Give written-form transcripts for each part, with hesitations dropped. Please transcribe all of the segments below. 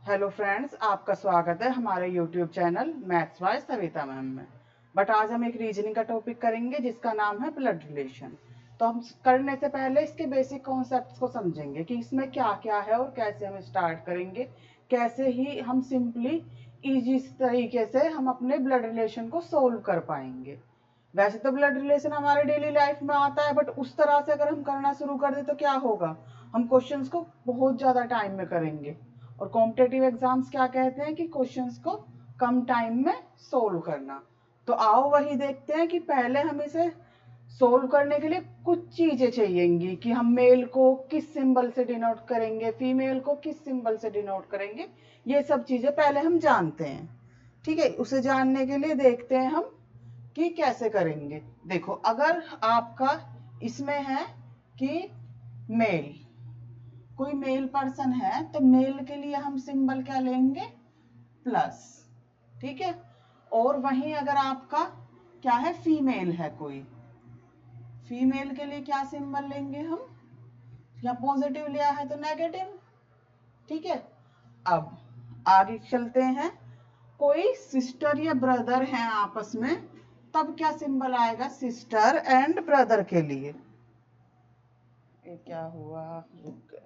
Hello friends, आपका स्वागत है हमारे YouTube channel maths by Savita ma'am में। बट आज हम एक रीजनिंग का टॉपिक करेंगे जिसका नाम है ब्लड रिलेशन। तो हम करने से पहले इसके बेसिक कॉन्सेप्ट्स को समझेंगे कि इसमें क्या क्या है और कैसे हम स्टार्ट करेंगे, कैसे ही हम सिंपली इजी तरीके से हम अपने ब्लड रिलेशन को सोल्व कर पाएंगे। वैसे तो ब्लड रिलेशन हमारे डेली लाइफ में आता है, बट उस तरह से अगर हम करना शुरू कर दे तो क्या होगा, हम क्वेश्चंस को बहुत ज़्यादा टाइम में करेंगे। और कॉम्पिटेटिव एग्जाम्स क्या कहते हैं कि क्वेश्चंस को कम टाइम में सोल्व करना। तो आओ वही देखते हैं कि पहले हम इसे सोल्व करने के लिए कुछ चीजें चाहिएंगी कि हम मेल को किस सिंबल से डिनोट करेंगे, फीमेल को किस सिंबल से डिनोट करेंगे। ये सब चीजें पहले हम जानते हैं। ठीक है, उसे जानने के लिए देखते हैं हम कि कैसे करेंगे। देखो, अगर आपका इसमें है कि मेल, कोई मेल पर्सन है तो मेल के लिए हम सिंबल क्या लेंगे, प्लस। ठीक है, और वहीं अगर आपका क्या है, फीमेल है कोई, फीमेल के लिए क्या सिंबल लेंगे हम, या पॉजिटिव लिया है तो नेगेटिव। ठीक है, अब आगे चलते हैं। कोई सिस्टर या ब्रदर हैं आपस में, तब क्या सिंबल आएगा सिस्टर एंड ब्रदर के लिए। ये क्या हुआ, रुक गया।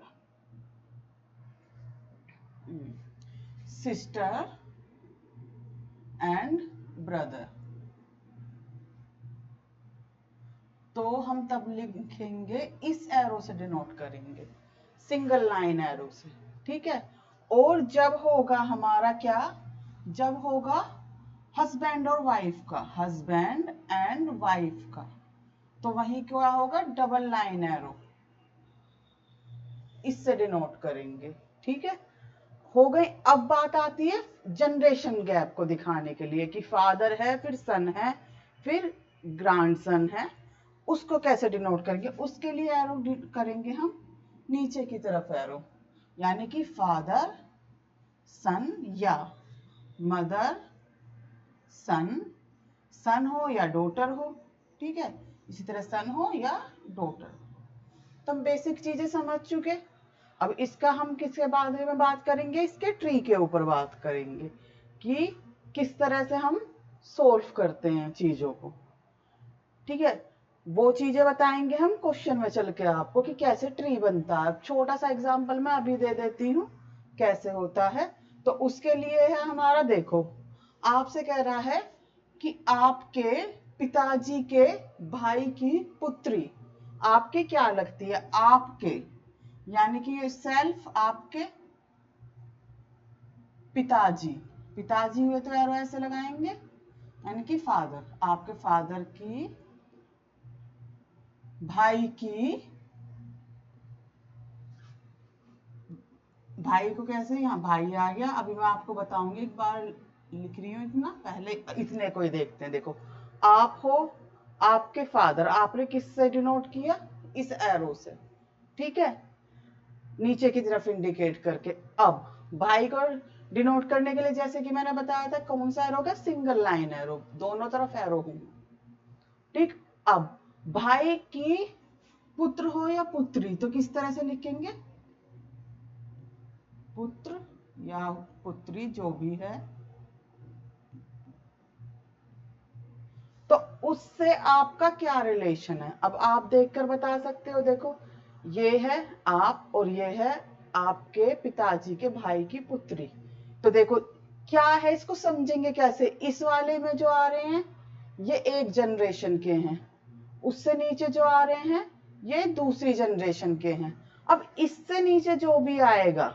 सिस्टर एंड ब्रदर, तो हम तब लिखेंगे इस एरो से डिनोट करेंगे, सिंगल लाइन एरो से। ठीक है, और जब होगा हमारा क्या, जब होगा हस्बैंड और वाइफ का, हस्बैंड एंड वाइफ का, तो वहीं क्या होगा, डबल लाइन एरो, इससे डिनोट करेंगे। ठीक है, हो गई। अब बात आती है जनरेशन गैप को दिखाने के लिए कि फादर है, फिर सन है, फिर ग्रैंडसन है, उसको कैसे डिनोट करेंगे। उसके लिए एरो करेंगे हम नीचे की तरफ एरो, यानी कि फादर सन या मदर सन, सन हो या डॉटर हो। ठीक है, इसी तरह सन हो या डॉटर। तो हम बेसिक चीजें समझ चुके। अब इसका हम किसके बारे में बात करेंगे, इसके ट्री के ऊपर बात करेंगे कि किस तरह से हम सोल्व करते हैं चीजों को। ठीक है, वो चीजें बताएंगे हम क्वेश्चन में चल के आपको कि कैसे ट्री बनता है। छोटा सा एग्जांपल मैं अभी दे देती हूँ कैसे होता है। तो उसके लिए है हमारा, देखो आपसे कह रहा है कि आपके पिताजी के भाई की पुत्री आपके क्या लगती है, आपके, यानी कि ये सेल्फ आपके पिताजी, पिताजी हुए तो एरो ऐसे लगाएंगे, यानी कि फादर, आपके फादर की भाई की, भाई को कैसे, यहाँ भाई आ गया। अभी मैं आपको बताऊंगी, एक बार लिख रही हूँ इतना, पहले इतने को ही देखते हैं। देखो, आप हो, आपके फादर, आपने किससे डिनोट किया, इस एरो से। ठीक है, नीचे की तरफ इंडिकेट करके। अब भाई को डिनोट करने के लिए जैसे कि मैंने बताया था, कौन सा एरो का, सिंगल लाइन एरो, दोनों तरफ एरो होंगे। ठीक, अब भाई की पुत्र हो या पुत्री तो किस तरह से लिखेंगे, पुत्र या पुत्री जो भी है, तो उससे आपका क्या रिलेशन है। अब आप देखकर बता सकते हो। देखो, ये है आप और ये है आपके पिताजी के भाई की पुत्री। तो देखो क्या है, इसको समझेंगे कैसे। इस वाले में जो आ रहे हैं ये एक जनरेशन के हैं, उससे नीचे जो आ रहे हैं ये दूसरी जनरेशन के हैं। अब इससे नीचे जो भी आएगा,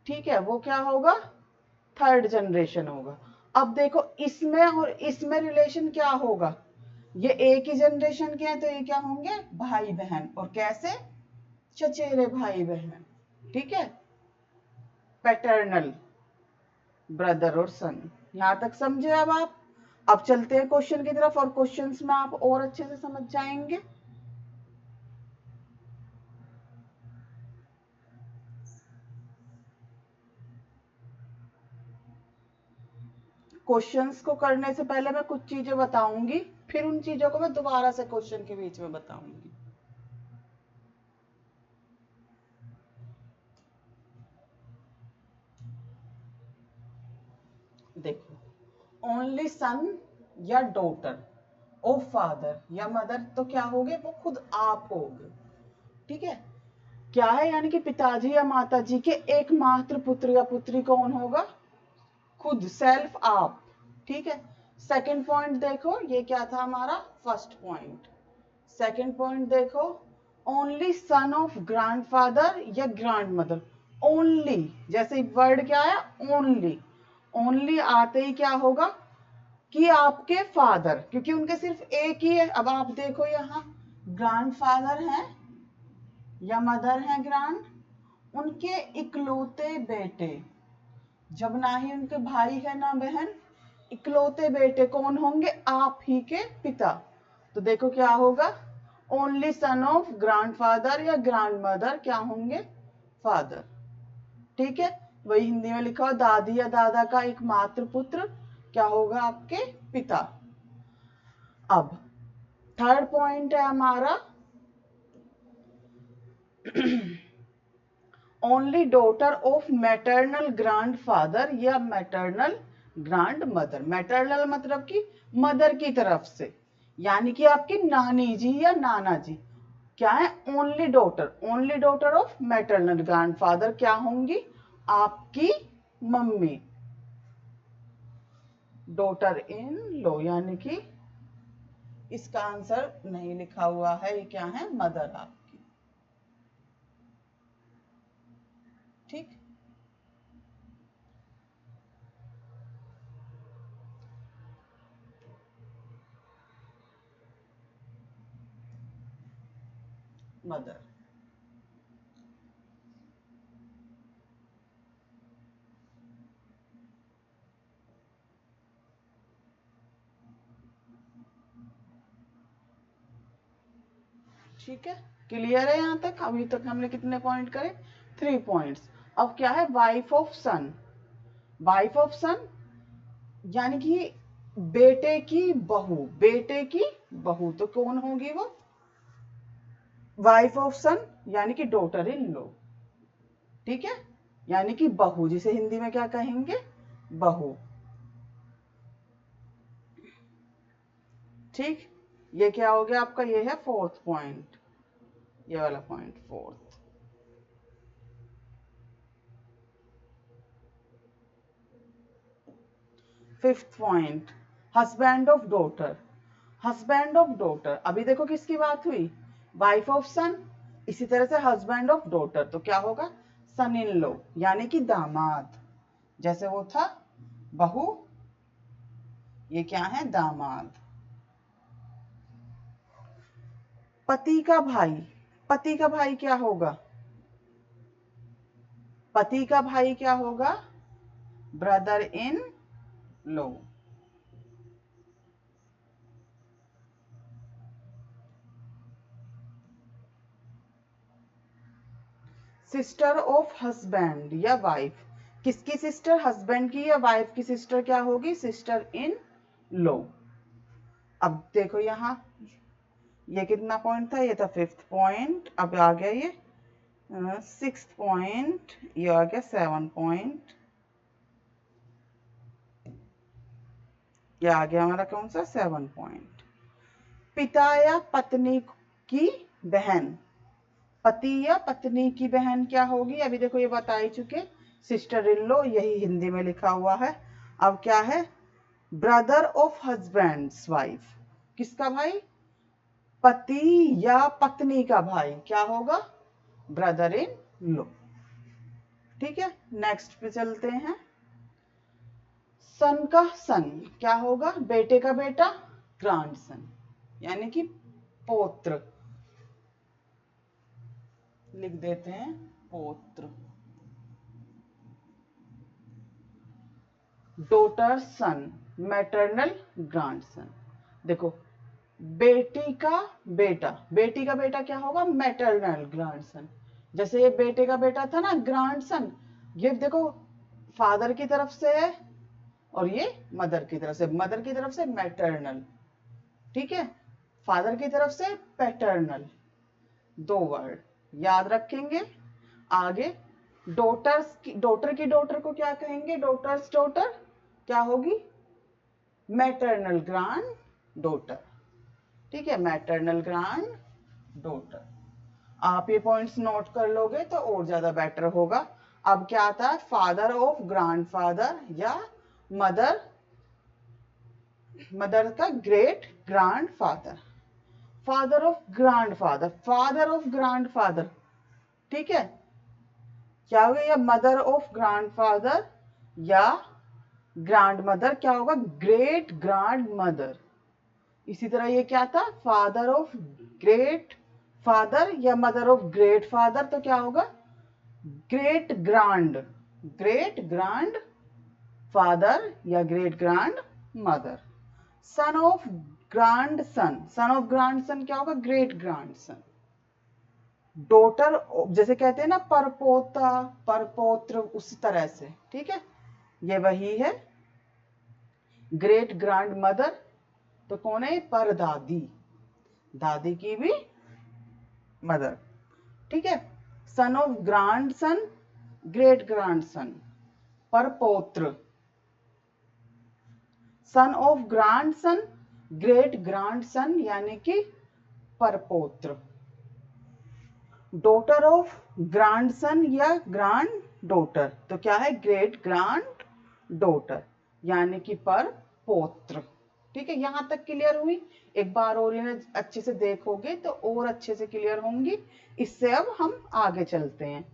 ठीक है, वो क्या होगा, थर्ड जनरेशन होगा। अब देखो इसमें और इसमें रिलेशन क्या होगा, ये एक ही जनरेशन के हैं तो ये क्या होंगे, भाई बहन। और कैसे, चचेरे भाई बहन। ठीक है, पैटर्नल ब्रदर और सन। यहां तक समझे अब आप। अब चलते हैं क्वेश्चन की तरफ, और क्वेश्चंस में आप और अच्छे से समझ जाएंगे। क्वेश्चंस को करने से पहले मैं कुछ चीजें बताऊंगी, फिर उन चीजों को मैं दोबारा से क्वेश्चन के बीच में बताऊंगी। देखो ओनली सन या डॉटर ऑफ फादर या मदर तो क्या होगे, वो खुद आप होगे। ठीक है, क्या है, यानी कि पिताजी या माताजी के एकमात्र पुत्र या पुत्री कौन होगा, खुद, सेल्फ, आप। ठीक है, सेकंड पॉइंट देखो, ये क्या था हमारा फर्स्ट पॉइंट। सेकंड पॉइंट देखो, ओनली सन ऑफ ग्रैंडफादर या ग्रैंडमदर। ओनली, जैसे वर्ड क्या है, ओनली। ओनली आते ही क्या होगा कि आपके फादर, क्योंकि उनके सिर्फ एक ही है। अब आप देखो यहाँ ग्रैंडफादर है या मदर है ग्रैंड, उनके इकलौते बेटे, जब ना ही उनके भाई है ना बहन, इकलौते बेटे कौन होंगे, आप ही के पिता। तो देखो क्या होगा, ओनली सन ऑफ ग्रैंडफादर या ग्रैंडमदर क्या होंगे, फादर। ठीक है, वही हिंदी में लिखा हो, दादी या दादा का एकमात्र पुत्र क्या होगा, आपके पिता। अब थर्ड पॉइंट है हमारा only daughter of maternal grandfather या मैटरनल ग्रैंडमदर। मैटरनल मतलब कि मदर की तरफ से, यानी कि आपकी नानी जी या नाना जी। क्या है, only daughter, only daughter of maternal grandfather क्या होंगी, आपकी मम्मी, डॉटर इन लो, यानी कि इसका आंसर नहीं लिखा हुआ है, ये क्या है, मदर आपकी। ठीक, मदर। ठीक है, क्लियर है यहाँ तक, अभी तक हमने कितने पॉइंट करे, 3 पॉइंट्स। अब क्या है, wife of son. Wife of son यानी कि बेटे की बहू, बेटे की बहू तो कौन होगी वो, वाइफ ऑफ सन यानी कि डॉटर इन लॉ। ठीक है, यानी कि बहू, जिसे हिंदी में क्या कहेंगे, बहू। ठीक, ये क्या हो गया आपका, ये है फोर्थ पॉइंट, ये वाला point fourth. Fifth point, husband of daughter. Husband of daughter, अभी देखो किसकी बात हुई, वाइफ ऑफ सन, इसी तरह से हस्बैंड ऑफ डॉटर तो क्या होगा, सन इन लॉ, यानी कि दामाद। जैसे वो था बहू, ये क्या है, दामाद। पति का भाई, पति का भाई क्या होगा, पति का भाई क्या होगा, brother in law. Sister of husband या वाइफ, किसकी सिस्टर, हस्बैंड की या वाइफ की सिस्टर क्या होगी, सिस्टर इन लॉ। अब देखो यहाँ, ये कितना पॉइंट था, ये था फिफ्थ पॉइंट, अब आ गया ये सिक्स्थ पॉइंट, ये आ गया 7 पॉइंट, ये आ गया हमारा कौन सा, 7 पॉइंट। पिता या पत्नी की बहन, पति या पत्नी की बहन क्या होगी, अभी देखो ये बता ही चुके, सिस्टर इन लॉ, यही हिंदी में लिखा हुआ है। अब क्या है, ब्रदर ऑफ हस्बैंड्स वाइफ, किसका भाई, पति या पत्नी का भाई क्या होगा, ब्रदर इन लॉ। ठीक है, नेक्स्ट पे चलते हैं। सन का सन क्या होगा, बेटे का बेटा, ग्रैंडसन, यानी कि पौत्र, लिख देते हैं पौत्र। डॉटर सन, मैटरनल ग्रैंडसन। देखो बेटी का बेटा, बेटी का बेटा क्या होगा, मैटरनल ग्रैंडसन। जैसे ये बेटे का बेटा था ना, ग्रैंडसन, ये देखो फादर की तरफ से है और ये मदर की तरफ से, मदर की तरफ से मैटरनल, ठीक है, फादर की तरफ से पैटर्नल, 2 वर्ड याद रखेंगे। आगे डॉटर्स की, डॉटर की डॉटर को क्या कहेंगे, डॉटर्स डॉटर, क्या होगी? Maternal grand daughter. ठीक है, मैटरनल ग्रांड डॉटर। आप ये पॉइंट्स नोट कर लोगे तो और ज्यादा बेटर होगा। अब क्या आता है? फादर ऑफ ग्रैंडफादर या मदर, मदर का great grandfather. Father of grandfather, father of grandfather, ठीक है, क्या होगा? या मदर ऑफ ग्रैंडफादर या ग्रैंड मदर, क्या होगा? Great grand mother. इसी तरह ये क्या था? फादर ऑफ ग्रेट फादर या मदर ऑफ ग्रेट फादर, तो क्या होगा? Great grand, great grand father या great grand mother. Son of grand son, son of grand son क्या होगा? ग्रेट ग्रैंड सन। डॉटर, जैसे कहते हैं ना परपोता परपौत्र, उसी तरह से, ठीक है, ये वही है। ग्रेट ग्रैंड मदर तो कौन है? परदादी, दादी की भी मदर, ठीक है। Son of grand son, great grand son, परपौत्र। Son of grand son, great grand son, यानी कि परपौत्र। डॉटर ऑफ ग्रैंड सन या ग्रैंड डॉटर, तो क्या है? ग्रेट ग्रैंड डॉटर, यानी कि पर पौत्र। ठीक है, यहां तक क्लियर हुई? एक बार और इन्हें अच्छे से देखोगे तो और अच्छे से क्लियर होंगी। इससे अब हम आगे चलते हैं।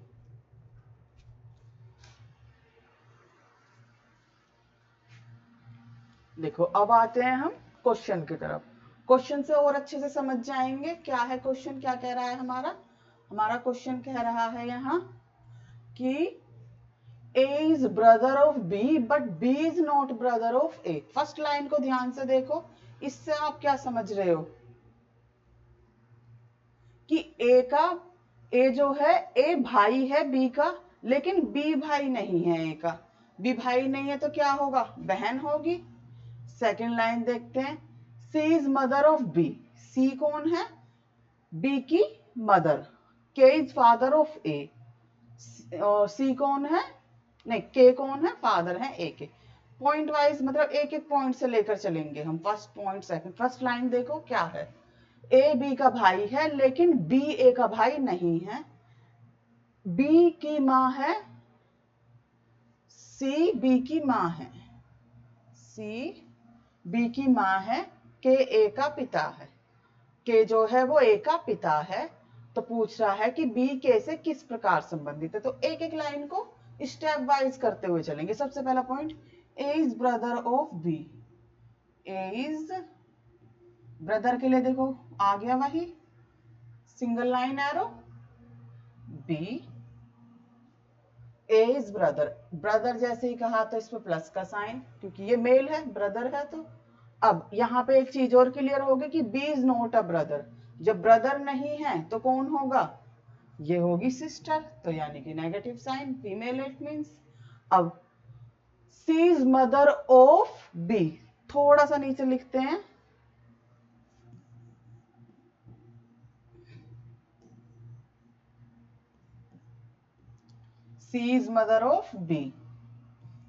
देखो, अब आते हैं हम क्वेश्चन की तरफ। क्वेश्चन से और अच्छे से समझ जाएंगे क्या है क्वेश्चन, क्या कह रहा है हमारा। हमारा क्वेश्चन कह रहा है यहाँ कि A is brother of B but B is not brother of A। First line को ध्यान से देखो, इससे आप क्या समझ रहे हो कि A जो है, A भाई है B का, लेकिन B भाई नहीं है A का। B भाई नहीं है तो क्या होगा? बहन होगी। सेकंड लाइन देखते हैं, C is mother of B। C कौन है? B की mother. K is father of A। और C कौन है? नहीं, K कौन है? फादर है A के। पॉइंट वाइज, मतलब एक एक पॉइंट से लेकर चलेंगे हम। First point, second, first line देखो क्या है। A B का भाई है, लेकिन B A का भाई नहीं है। B की माँ है, C B की माँ है, C B की माँ है, K A का पिता है। K जो है वो A का पिता है। तो पूछ रहा है कि B K से किस प्रकार संबंधित है। तो एक एक लाइन को स्टेप वाइज करते हुए चलेंगे। सबसे पहला point, A is brother of B। A is brother के लिए देखो आ गया वही single line arrow. B, A is brother, brother जैसे ही कहा तो इस पे प्लस का साइन, क्योंकि ये मेल है, ब्रदर है। तो अब यहाँ पे एक चीज और क्लियर होगी कि B is not a brother. जब ब्रदर नहीं है तो कौन होगा? ये होगी सिस्टर, तो यानी कि negative sign, female it means. अब C is mother of B, थोड़ा सा नीचे लिखते हैं, C is mother of B,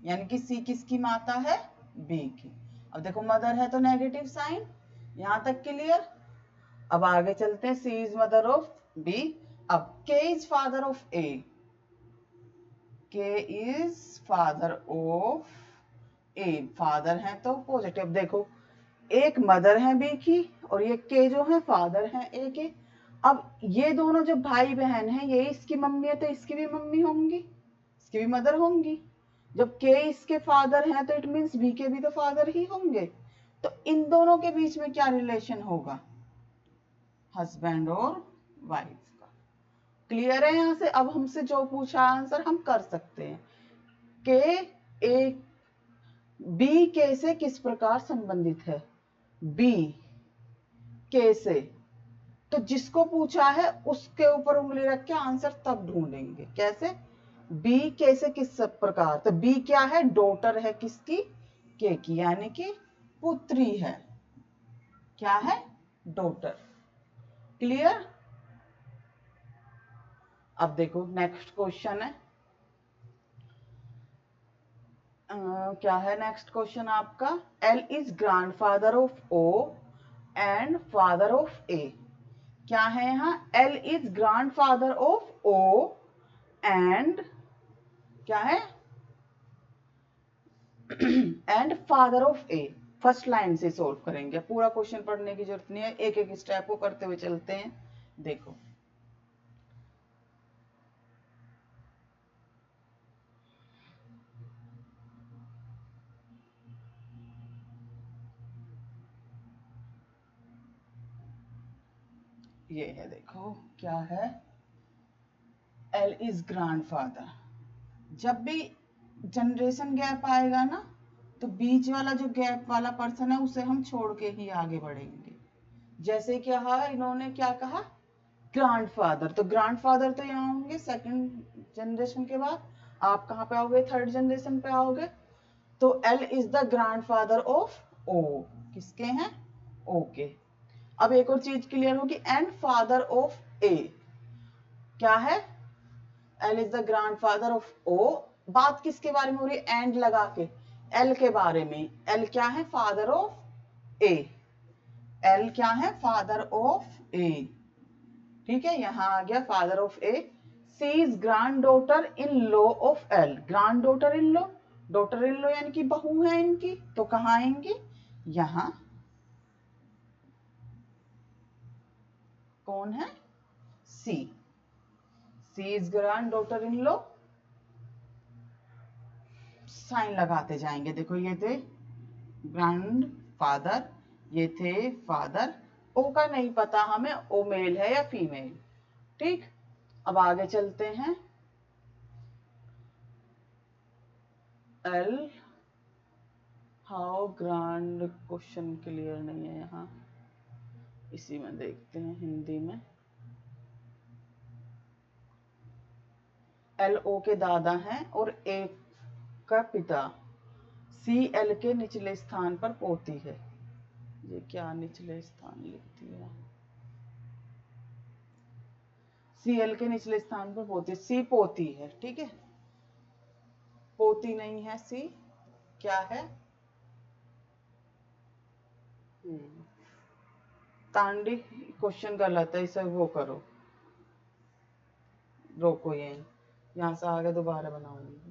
यानी कि C किसकी माता है? B की। अब देखो मदर है तो नेगेटिव साइन, यहां तक क्लियर। अब आगे चलते हैं, C is mother of B। अब K is father of A, K is father of A, father है तो पॉजिटिव। देखो एक मदर है B की और ये K जो है फादर है A के। अब ये दोनों जो भाई बहन हैं, ये इसकी मम्मी है तो इसकी भी मम्मी होंगी, इसकी भी मदर होंगी। जब K इसके फादर हैं तो इट मीन्स B के भी तो फादर ही होंगे। तो इन दोनों के बीच में क्या रिलेशन होगा? हस्बैंड और वाइफ का। क्लियर है? यहां से अब हमसे जो पूछा आंसर हम कर सकते हैं। के ए बी के से किस प्रकार संबंधित है? बी के से, तो जिसको पूछा है उसके ऊपर उंगली रख के आंसर तब ढूंढेंगे। कैसे? बी के से किस प्रकार, तो बी क्या है? डॉटर है किसकी? के की, यानी कि पुत्री है। क्या है? डॉटर। क्लियर? अब देखो नेक्स्ट क्वेश्चन है, क्या है नेक्स्ट क्वेश्चन आपका? L is grandfather of O and father of A. क्या है यहाँ? L is grandfather of O and क्या है? And father of A. First line से सोल्व करेंगे, पूरा क्वेश्चन पढ़ने की जरूरत नहीं है, एक एक स्टेप को करते हुए चलते हैं। देखो ये है, देखो क्या है? L is grandfather. जब भी जनरेशन गैप आएगा ना, तो बीच वाला जो गैप वाला पर्सन है उसे हम छोड़ के ही आगे बढ़ेंगे। जैसे क्या है, इन्होंने क्या कहा? ग्रैंडफादर, तो ग्रैंडफादर तो यहाँ होंगे सेकंड जनरेशन के बाद। आप कहाँ पे आओगे? थर्ड जनरेशन पे आओगे। तो L is the grandfather of O. किसके हैं? ओ के। अब एक और चीज क्लियर होगी, एंड फादर ऑफ ए। क्या है? L is the grandfather of O. बात किसके बारे में हो रही है? एंड लगा के एल के बारे में। एल क्या है? Father of A. एल क्या है? Father of A. ठीक है, यहां आ गया father of A. C is grand daughter in law of L. Grand daughter in law, daughter in law यानी कि बहू है इनकी, तो कहाँ आएंगी? यहां। कौन है? C. C is grand daughter in law. Sign लगाते जाएंगे। देखो ये थे ग्रैंड फादर, ये थे फादर। ओ का नहीं पता हमें, ओ मेल है या फीमेल। ठीक, अब आगे चलते हैं। L how grand, question clear नहीं है यहाँ, इसी में देखते हैं हिंदी में। एल ओ के दादा हैं और ए का पिता। सी एल के निचले स्थान पर पोती है। ये क्या निचले स्थान लिख दिया? सी एल के निचले स्थान पर पोती, सी पोती है। ठीक है, पोती नहीं है सी। क्या है? तांडी। क्वेश्चन गलत है, इसे वो करो, रोको ये, यहाँ से आगे दोबारा बनाऊंगी।